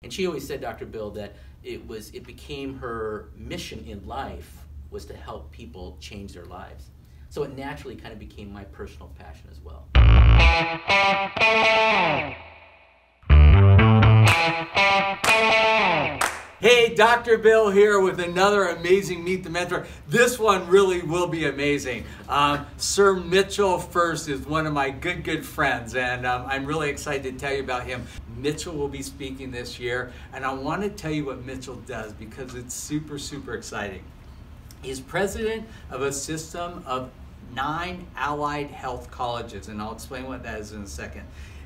And she always said, Dr. Bill, that it became her mission in life was to help people change their lives. So it naturally kind of became my personal passion as well. Hey, Dr. Bill here with another amazing Meet the Mentor. This one really will be amazing. Sir Mitchell Fuerst is one of my good friends, and I'm really excited to tell you about him. Mitchell will be speaking this year, and I want to tell you what Mitchell does because it's super exciting. He's president of a system of 9 allied health colleges, and I'll explain what that is in a second.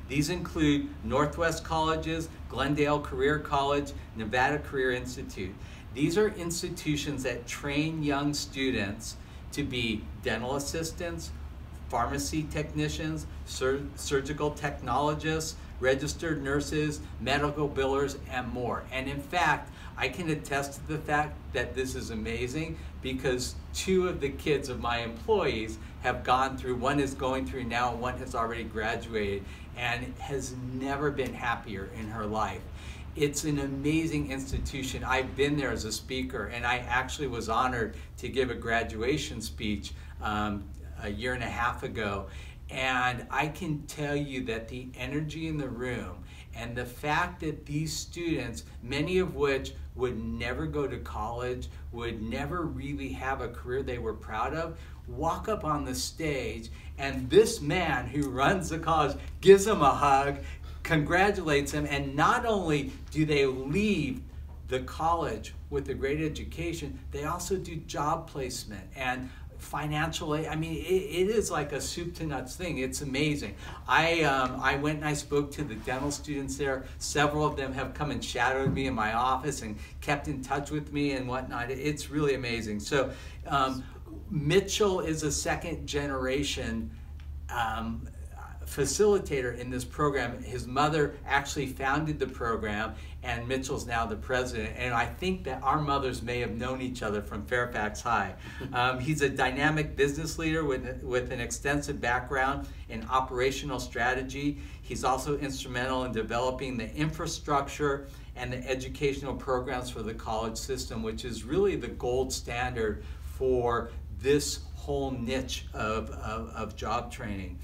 These include Northwest Colleges, Glendale Career College, Nevada Career Institute. These are institutions that train young students to be dental assistants, pharmacy technicians, surgical technologists, registered nurses, medical billers, and more. And in fact, I can attest to the fact that this is amazing because 2 of the kids of my employees have gone through, one is going through now, one has already graduated, and has never been happier in her life. It's an amazing institution. I've been there as a speaker, and I actually was honored to give a graduation speech a year and a half ago. And I can tell you that the energy in the room and the fact that these students, many of which would never go to college, would never really have a career they were proud of, walk up on the stage, and this man who runs the college gives them a hug, congratulates them, and not only do they leave the college with a great education, they also do job placement and financial aid. I mean, it is like a soup to nuts thing. It's amazing. I went and I spoke to the dental students there. Several of them have come and shadowed me in my office and kept in touch with me and whatnot. It's really amazing. So Mitchell is a second generation facilitator in this program. His mother actually founded the program, and Mitchell's now the president. And I think that our mothers may have known each other from Fairfax High. He's a dynamic business leader with an extensive background in operational strategy. He's also instrumental in developing the infrastructure and the educational programs for the college system, which is really the gold standard for this whole niche of job training.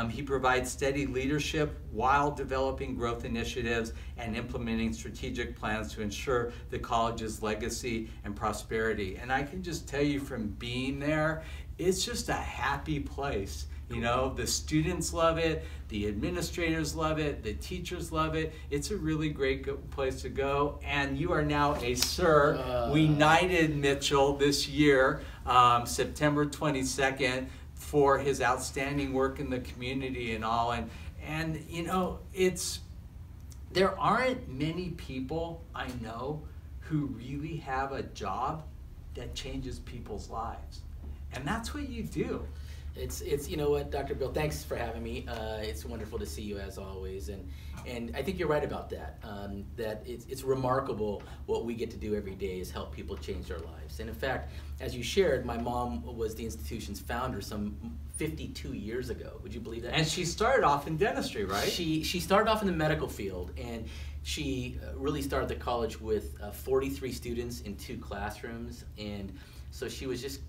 He provides steady leadership while developing growth initiatives and implementing strategic plans to ensure the college's legacy and prosperity. And I can just tell you from being there, it's just a happy place. You know, the students love it, the administrators love it, the teachers love it. It's a really great place to go. And you are now a Sir. We knighted Mitchell this year, September 22nd, for his outstanding work in the community and all. And you know, there aren't many people I know who really have a job that changes people's lives. And that's what you do. It's you know what, Dr. Bill, thanks for having me. It's wonderful to see you as always, and I think you're right about that. That it's remarkable what we get to do every day is help people change their lives. And in fact, as you shared, my mom was the institution's founder some 52 years ago. Would you believe that? And she started off in dentistry, right? She started off in the medical field, and she really started the college with 43 students in 2 classrooms, and so she was just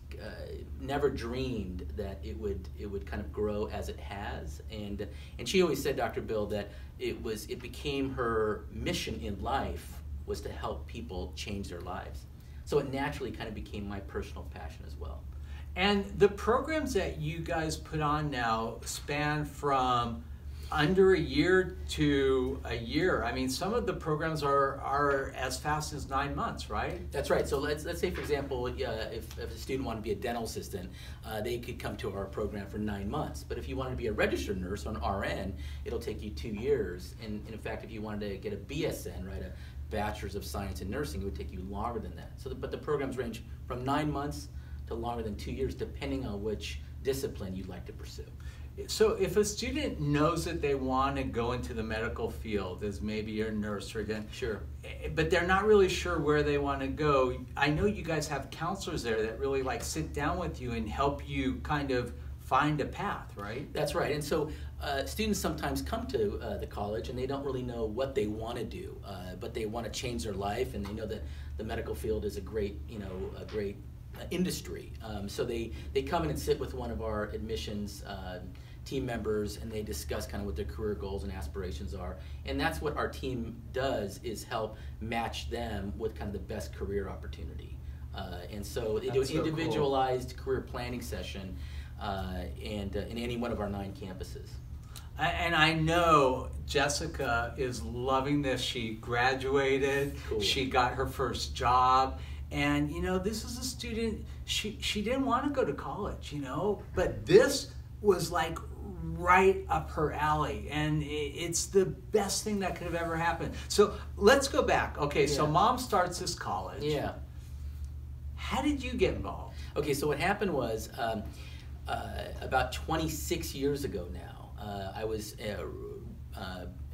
never dreamed that it would kind of grow as it has, and she always said, Dr. Bill, that it became her mission in life was to help people change their lives. So it naturally kind of became my personal passion as well. And the programs that you guys put on now span from under a year to a year. I mean, some of the programs are as fast as 9 months, right? That's right. So let's say, for example, if a student wanted to be a dental assistant, they could come to our program for 9 months. But if you wanted to be a registered nurse or an RN, it'll take you 2 years. And in fact, if you wanted to get a BSN, right, a Bachelor's of Science in Nursing, it would take you longer than that. So, but the programs range from 9 months to longer than 2 years, depending on which discipline you'd like to pursue. So if a student knows that they want to go into the medical field as maybe a nurse or again, sure, but they're not really sure where they want to go, I know you guys have counselors there that really like sit down with you and help you kind of find a path, right? That's right. And so students sometimes come to the college and they don't really know what they want to do, but they want to change their life, and they know that the medical field is a great, a great industry. So they come in and sit with one of our admissions team members, and they discuss kind of what their career goals and aspirations are. And that's what our team does, is help match them with kind of the best career opportunity. And so they do an individualized career planning session in any one of our 9 campuses. And I know Jessica is loving this. She graduated, Cool. She got her first job, and this is a student, she didn't want to go to college, but this was like right up her alley, and it's the best thing that could have ever happened. So let's go back. Okay, so mom starts this college. Yeah. How did you get involved? Okay, so what happened was about 26 years ago now, I was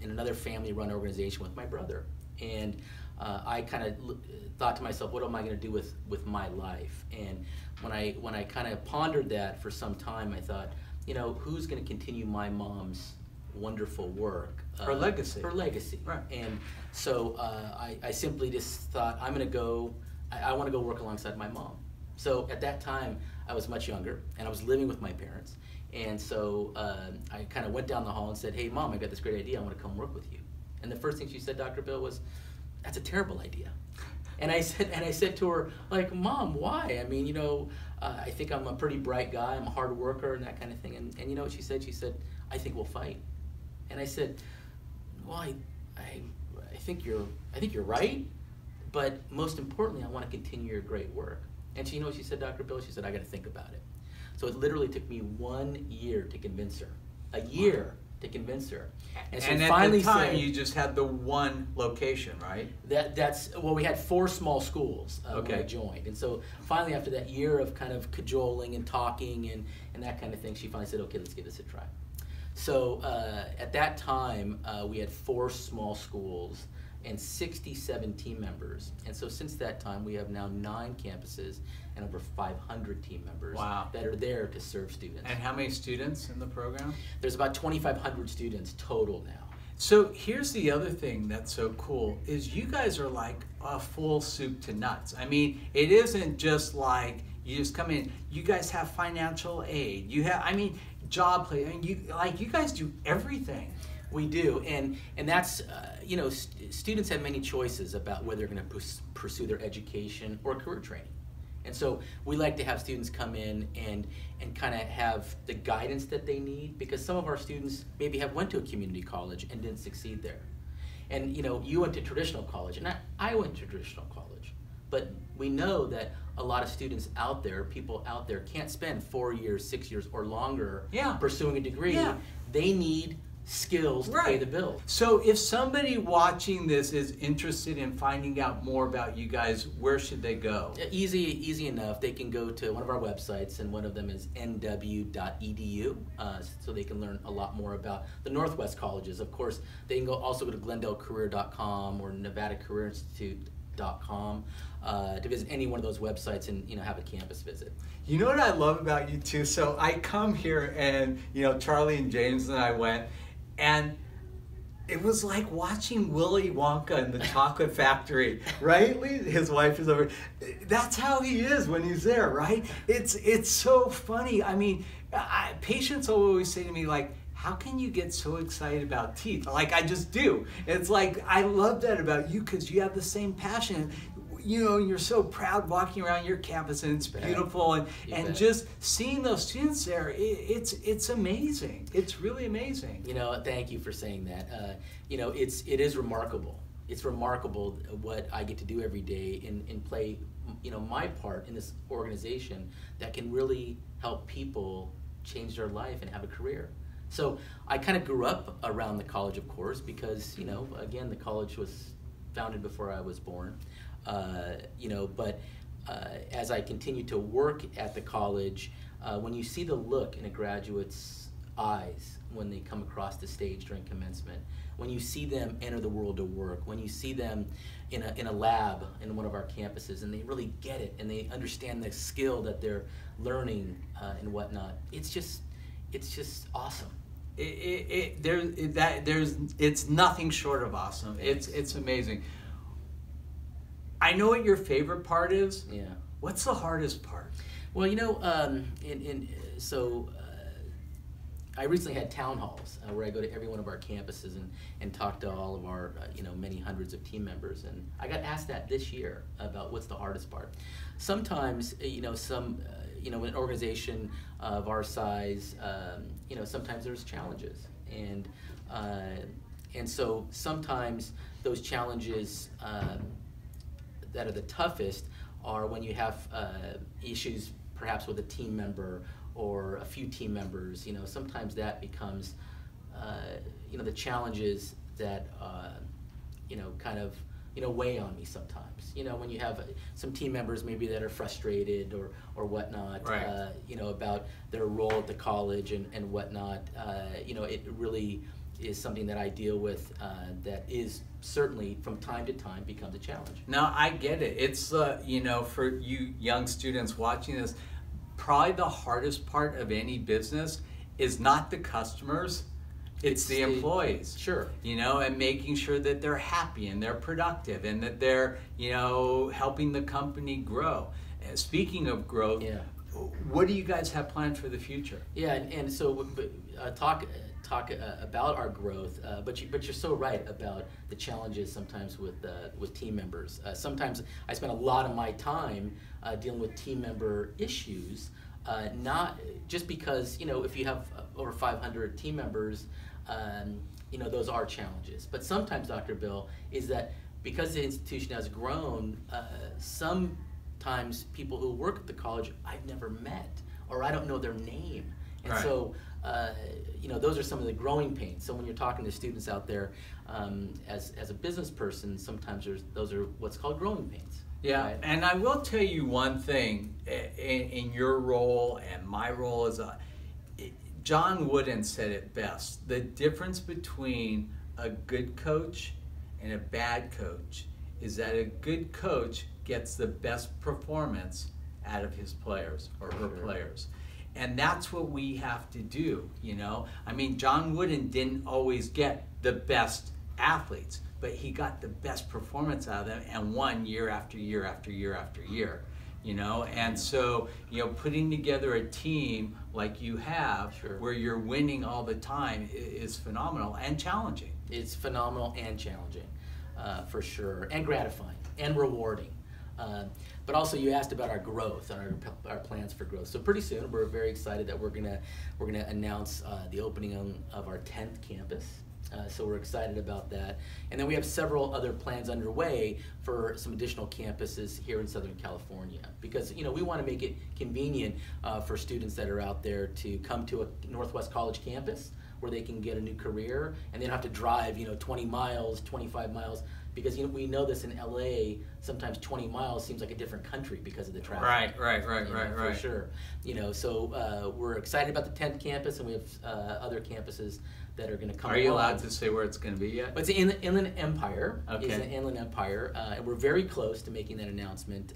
in another family-run organization with my brother, and I kind of thought to myself, what am I going to do with my life? And when I kind of pondered that for some time, I thought, who's going to continue my mom's wonderful work? Her legacy. Her legacy. Right. And so I simply just thought, I want to go work alongside my mom. So at that time, I was much younger, and I was living with my parents. And so I kind of went down the hall and said, hey, Mom, I got this great idea. I want to come work with you. And the first thing she said, Dr. Bill, was, that's a terrible idea. And I said to her, like, Mom, why? I mean, I think I'm a pretty bright guy. I'm a hard worker and that kind of thing. And you know what she said? She said, I think we'll fight. And I said, well, I think you're right. But most importantly, I want to continue your great work. And you know what she said, Dr. Bill? She said, I got to think about it. So it literally took me 1 year to convince her. A year to convince her. And so at finally the time, said, you just had the one location, right? Well, we had 4 small schools when I Okay. joined. And so finally, after that year of kind of cajoling and talking and that kind of thing, she finally said, okay, let's give this a try. So at that time, we had 4 small schools and 67 team members. And so since that time, we have now 9 campuses and over 500 team members that are there to serve students. And how many students in the program? There's about 2,500 students total now. So here's the other thing that's so cool, is you guys are like a full soup to nuts. I mean, it isn't just like you just come in. You guys have financial aid. You have, job play. You guys do everything. We do, and that's, students have many choices about whether they're going to pursue their education or career training. And so we like to have students come in and kind of have the guidance that they need, because some of our students maybe went to a community college and didn't succeed there. And you went to traditional college, and I went to traditional college. But we know that a lot of students out there, people out there, can't spend 4 years, 6 years, or longer pursuing a degree. Yeah. They need skills to pay the bills. So if somebody watching this is interested in finding out more about you guys, where should they go? Easy enough. They can go to one of our websites, and one of them is nw.edu, so they can learn a lot more about the Northwest colleges. Of course, they can also go to glendalecareer.com or nevadacareerinstitute.com to visit any one of those websites and have a campus visit. You know what I love about you too? So I come here, and Charlie and James and I went, and it was like watching Willy Wonka in the chocolate factory, right? His wife is over. That's how he is when he's there, right? It's so funny. I mean, patients always say to me, like, how can you get so excited about teeth? Like, I just do. It's like, I love that about you, because you have the same passion. You're so proud walking around your campus, and it's beautiful, and just seeing those students there, it's amazing. It's really amazing. Thank you for saying that. It is remarkable. It's remarkable what I get to do every day and play, my part in this organization that can really help people change their life and have a career. So I kind of grew up around the college, of course, because, again, the college was founded before I was born. But as I continue to work at the college, when you see the look in a graduate's eyes when they come across the stage during commencement, when you see them enter the world of work, when you see them in a lab in one of our campuses, and they really get it and they understand the skill that they're learning and whatnot, it's just awesome. It's nothing short of awesome. It's amazing. I know what your favorite part is. Yeah. What's the hardest part? Well, I recently had town halls where I go to every one of our campuses and talk to all of our many hundreds of team members, and I got asked that this year about what's the hardest part. Sometimes in an organization of our size, sometimes there's challenges, and so sometimes those challenges that are the toughest are when you have issues perhaps with a team member or a few team members. Sometimes that becomes the challenges that weigh on me sometimes. When you have some team members maybe that are frustrated or whatnot, right. About their role at the college and whatnot, it really is something that I deal with that is certainly from time to time becomes a challenge. Now, I get it. It's, for you young students watching this, probably the hardest part of any business is not the customers, it's the employees. Sure. And making sure that they're happy and they're productive and that they're, helping the company grow. And speaking of growth, yeah. What do you guys have planned for the future? Yeah, and so talk about our growth, but you're so right about the challenges sometimes with team members. Sometimes I spend a lot of my time dealing with team member issues, not just because if you have over 500 team members, those are challenges. But sometimes, Dr. Bill, is that because the institution has grown, sometimes people who work at the college I've never met, or I don't know their name. And right. So, those are some of the growing pains. So when you're talking to students out there, as a business person, sometimes those are what's called growing pains. Yeah, right? And I will tell you one thing, in your role and my role as John Wooden said it best. The difference between a good coach and a bad coach is that a good coach gets the best performance out of his players or her players. And that's what we have to do, John Wooden didn't always get the best athletes, but he got the best performance out of them and won year after year after year after year, And so, putting together a team like you have, sure. where you're winning all the time is phenomenal and challenging. It's phenomenal and challenging, for sure, and gratifying and rewarding. But also, you asked about our growth and our plans for growth. So pretty soon, we're very excited that we're gonna announce the opening of our 10th campus. So we're excited about that. And then we have several other plans underway for some additional campuses here in Southern California, because we want to make it convenient for students that are out there to come to a Northwest College campus where they can get a new career and they don't have to drive 20 miles, 25 miles. Because we know this in LA, sometimes 20 miles seems like a different country because of the traffic. Right. For sure. So we're excited about the 10th campus, and we have other campuses that are going to come along. Are you allowed to say where it's going to be yet? But it's in the Inland Empire. Okay. It's the Inland Empire, and we're very close to making that announcement.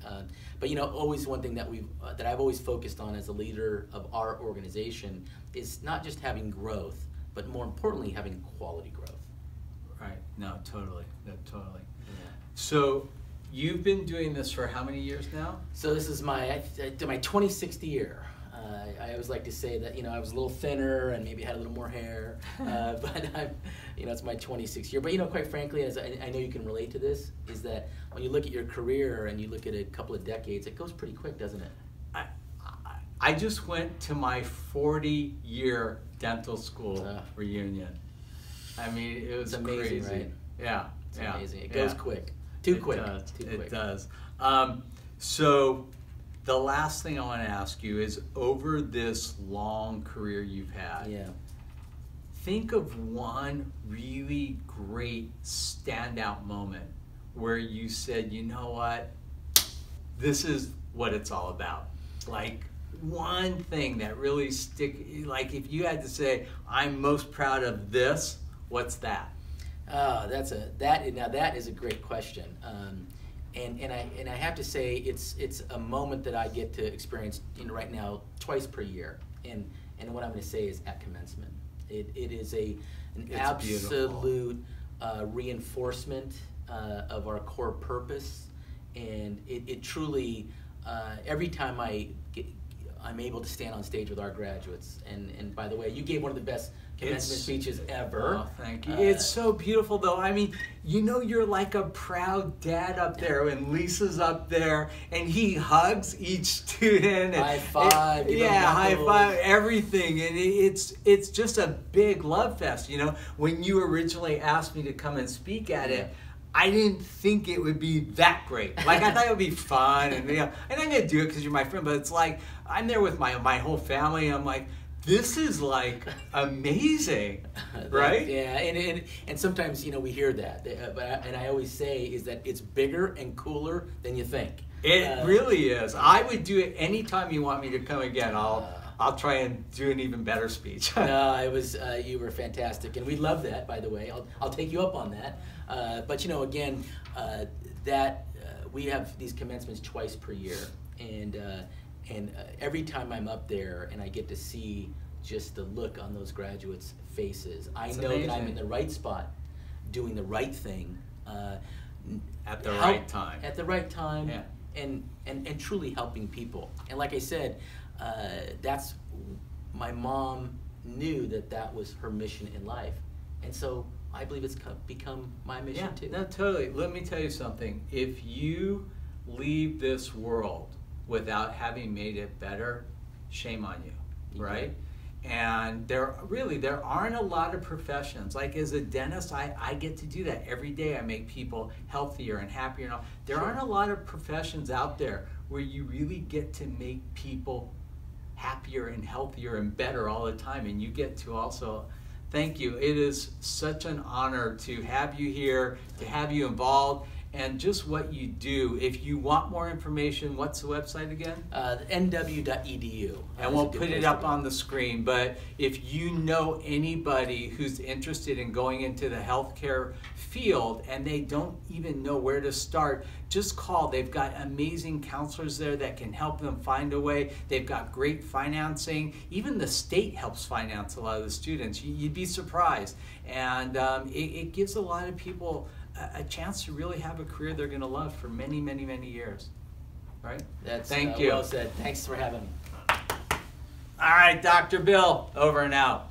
But always one thing that I've always focused on as a leader of our organization is not just having growth, but more importantly, having quality growth. Right. No, totally. Yeah. So you've been doing this for how many years now? So this is my 26th year. I always like to say that I was a little thinner and maybe had a little more hair, but it's my 26th year. But quite frankly, as I know you can relate to this, is that when you look at your career and you look at a couple of decades, it goes pretty quick, doesn't it? I just went to my 40-year dental school reunion. It was amazing, crazy. right? Yeah, it's amazing. It goes quick, too quick. It does. So the last thing I want to ask you is, over this long career you've had, think of one really great standout moment where you said, you know what, this is what it's all about. Like, one thing that really like if you had to say, I'm most proud of this, what's that? That is a great question. And I have to say it's a moment that I get to experience right now twice per year. And what I'm going to say is at commencement. It is an absolute reinforcement of our core purpose, and it truly every time I'm able to stand on stage with our graduates. And by the way, you gave one of the best commencement speeches ever. Oh, thank you. It's so beautiful, though. I mean, you're like a proud dad up there, and Lisa's up there, and he hugs each student. And high five. High five, everything. And it's just a big love fest. When you originally asked me to come and speak at it, I didn't think it would be that great. Like, I thought it would be fun, and and I'm gonna do it because you're my friend. But it's like I'm there with my whole family. And I'm like, this is like amazing, right? Yeah, and sometimes we hear that, but I always say is that it's bigger and cooler than you think. It really is. I would do it anytime you want me to come again. I'll try and do an even better speech. No, it was you were fantastic, and we love that. By the way, I'll take you up on that. But again, we have these commencements twice per year, and every time I'm up there and I get to see just the look on those graduates' faces, I know that I'm in the right spot, doing the right thing, at the right time. At the right time, yeah. and truly helping people. And like I said, that's my mom knew that was her mission in life, and so I believe it's become my mission too. No, totally. Let me tell you something. If you leave this world without having made it better, shame on you, right? And there aren't a lot of professions. Like as a dentist, I get to do that every day. I make people healthier and happier and all. There aren't a lot of professions out there where you really get to make people happier and healthier and better all the time, and you get to also thank you. It is such an honor to have you here, to have you involved, and just what you do. If you want more information, what's the website again? nw.edu. And we'll put it up on the screen. But if you know anybody who's interested in going into the healthcare field and they don't even know where to start, just call. They've got amazing counselors there that can help them find a way. They've got great financing. Even the state helps finance a lot of the students. You'd be surprised. And it gives a lot of people a chance to really have a career they're going to love for many, many, many years. Right? Thank you. Well said. Thanks for having me. All right, Dr. Bill, over and out.